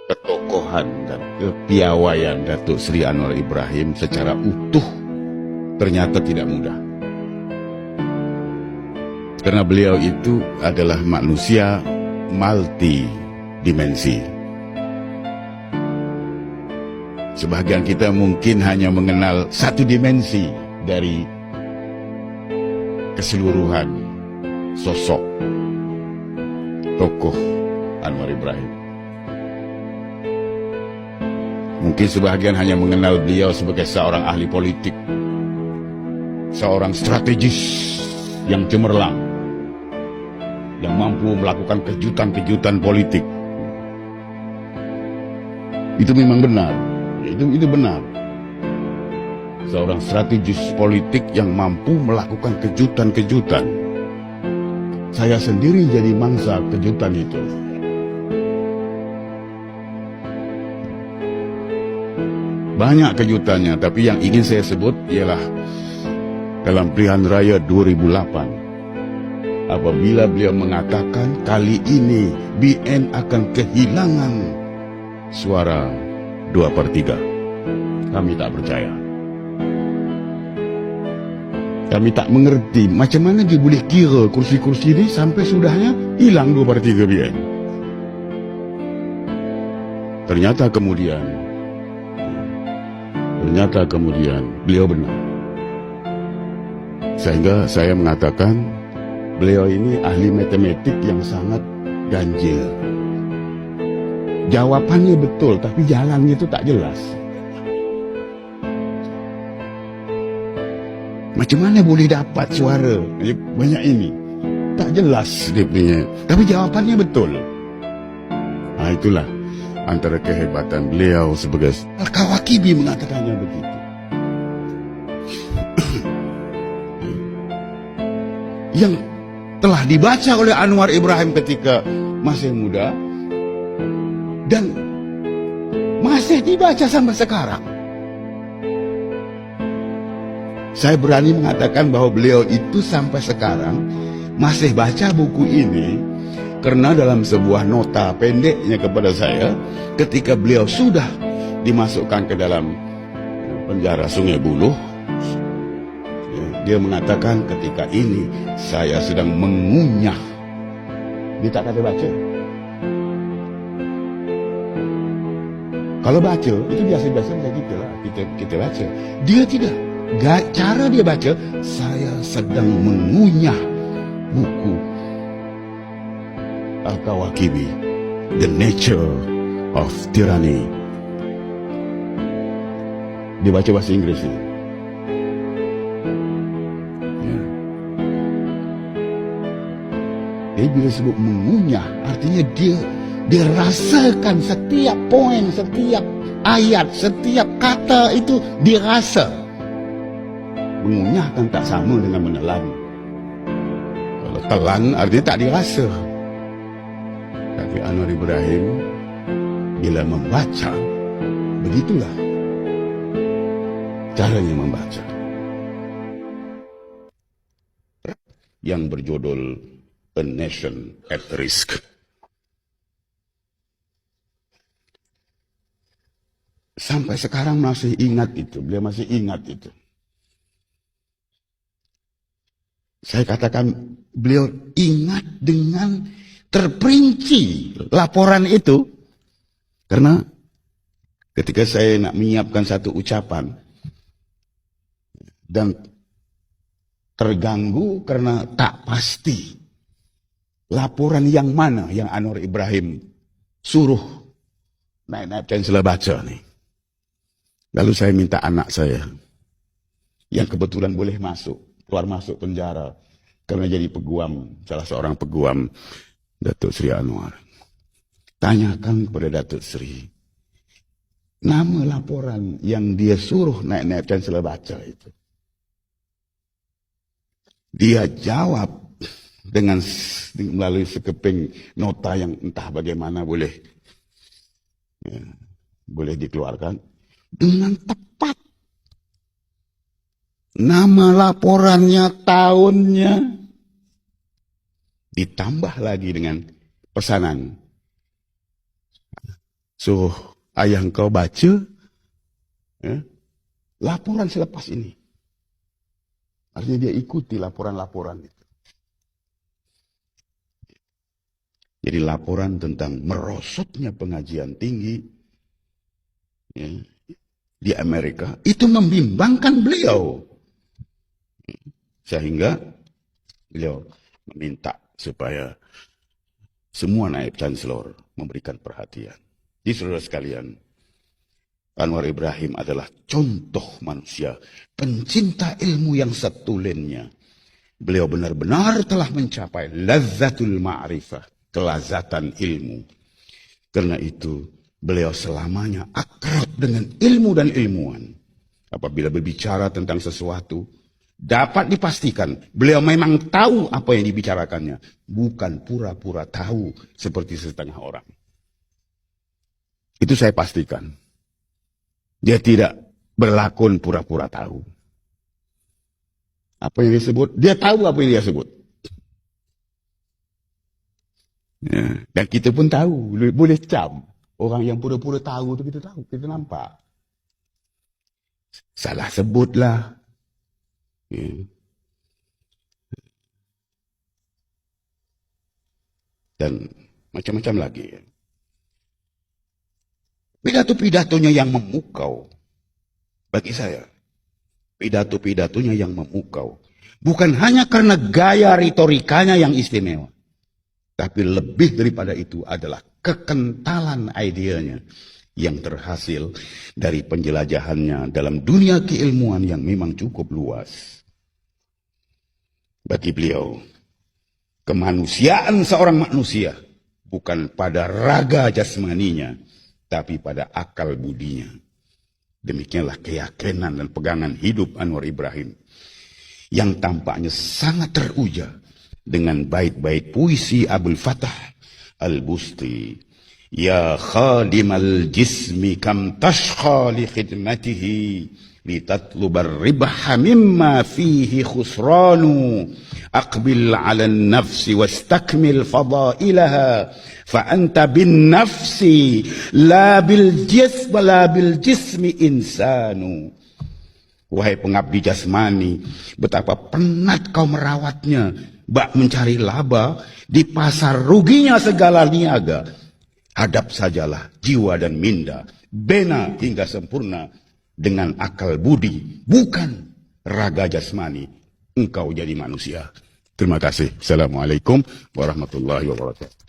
ketokohan dan kepiawaian Datuk Seri Anwar Ibrahim secara utuh ternyata tidak mudah. Karena beliau itu adalah manusia multidimensi. Sebagian kita mungkin hanya mengenal satu dimensi dari keseluruhan sosok tokoh Anwar Ibrahim. Mungkin sebagian hanya mengenal beliau sebagai seorang ahli politik, seorang strategis yang cemerlang, yang mampu melakukan kejutan-kejutan politik. Itu memang benar, itu benar. Seorang strategis politik yang mampu melakukan kejutan-kejutan. Saya sendiri jadi mangsa kejutan itu. Banyak kejutannya, tapi yang ingin saya sebut ialah dalam pilihan raya 2008. Apabila beliau mengatakan kali ini BN akan kehilangan suara 2/3. Kami tak percaya. Kami tak mengerti macam mana dia boleh kira kursi-kursi ini sampai sudahnya hilang 2/3 BN. Ternyata kemudian beliau benar. Sehingga saya mengatakan beliau ini ahli matematik yang sangat ganjil. Jawabannya betul, tapi jalannya itu tak jelas. Macam mana boleh dapat suara banyak ini? Tak jelas dia punya. Tapi jawabannya betul. Nah, itulah antara kehebatan beliau sebagai Al-Kawakibi mengatakannya begitu. Yang telah dibaca oleh Anwar Ibrahim ketika masih muda dan masih dibaca sampai sekarang. Saya berani mengatakan bahwa beliau itu sampai sekarang masih baca buku ini karena dalam sebuah nota pendeknya kepada saya ketika beliau sudah dimasukkan ke dalam penjara Sungai Buloh, dia mengatakan ketika ini saya sedang mengunyah. Dia tak kata baca. Kalau baca itu biasa-biasa kita lah, kita baca. Dia tidak. Cara dia baca, saya sedang mengunyah buku Al-Kawakibi, The Nature of Tyranny. Dia baca bahasa Inggris ini. Dia bila sebut mengunyah, artinya dia rasakan setiap poin, setiap ayat, setiap kata itu dia rasa. Mengunyah kan tak sama dengan menelan. Kalau telan artinya tak dirasa. Tapi Anwar Ibrahim bila membaca, begitulah caranya membaca. Yang berjudul A Nation at Risk. Sampai sekarang masih ingat itu, beliau masih ingat itu. Saya katakan beliau ingat dengan terperinci laporan itu. Karena ketika saya nak menyiapkan satu ucapan dan terganggu karena tak pasti laporan yang mana yang Anwar Ibrahim suruh naik-naik Chancellor baca nih. Lalu saya minta anak saya yang kebetulan boleh keluar masuk penjara karena jadi peguam, salah seorang peguam Datuk Seri Anwar. Tanyakan kepada Datuk Seri nama laporan yang dia suruh naik-naik Chancellor baca itu. Dia jawab dengan melalui sekeping nota yang entah bagaimana boleh dikeluarkan dengan tepat. Nama laporannya, tahunnya, ditambah lagi dengan pesanan suruh ayah engkau baca laporan selepas ini. Artinya dia ikuti laporan-laporan itu. Jadi laporan tentang merosotnya pengajian tinggi di Amerika itu membimbangkan beliau. Sehingga beliau meminta supaya semua naib chancellor memberikan perhatian. Di saudara sekalian, Anwar Ibrahim adalah contoh manusia pencinta ilmu yang setulennya. Beliau benar-benar telah mencapai lazzatul ma'rifah, kelazatan ilmu. Karena itu, beliau selamanya akrab dengan ilmu dan ilmuwan. Apabila berbicara tentang sesuatu, dapat dipastikan beliau memang tahu apa yang dibicarakannya. Bukan pura-pura tahu seperti setengah orang. Itu saya pastikan. Dia tidak berlakon pura-pura tahu. Apa yang disebut, dia tahu apa yang dia sebut. Ya, dan kita pun tahu, boleh cam. Orang yang pura-pura tahu itu kita tahu, kita nampak. Salah sebutlah. Ya. Dan macam-macam lagi. Pidato-pidatonya yang memukau. Bagi saya, pidato-pidatonya yang memukau. Bukan hanya karena gaya retorikanya yang istimewa. Tapi lebih daripada itu adalah kekentalan idenya yang terhasil dari penjelajahannya dalam dunia keilmuan yang memang cukup luas. Bagi beliau, kemanusiaan seorang manusia bukan pada raga jasmaninya, tapi pada akal budinya. Demikianlah keyakinan dan pegangan hidup Anwar Ibrahim yang tampaknya sangat teruja dengan bait-bait puisi Abul Fatah Al-Busti. Ya khadimal jismi kam tashqa li khidmatihi litatlubar ribha mimma fihi khusranu aqbil ala nafsi wastakmil fadailaha fa anta bin nafsi la bil jismi insanu. Wahai pengabdi jasmani, betapa penat kau merawatnya, bak mencari laba di pasar ruginya segala niaga. Hadap sajalah jiwa dan minda, bena hingga sempurna dengan akal budi, bukan raga jasmani. Engkau jadi manusia. Terima kasih. Assalamualaikum warahmatullahi wabarakatuh.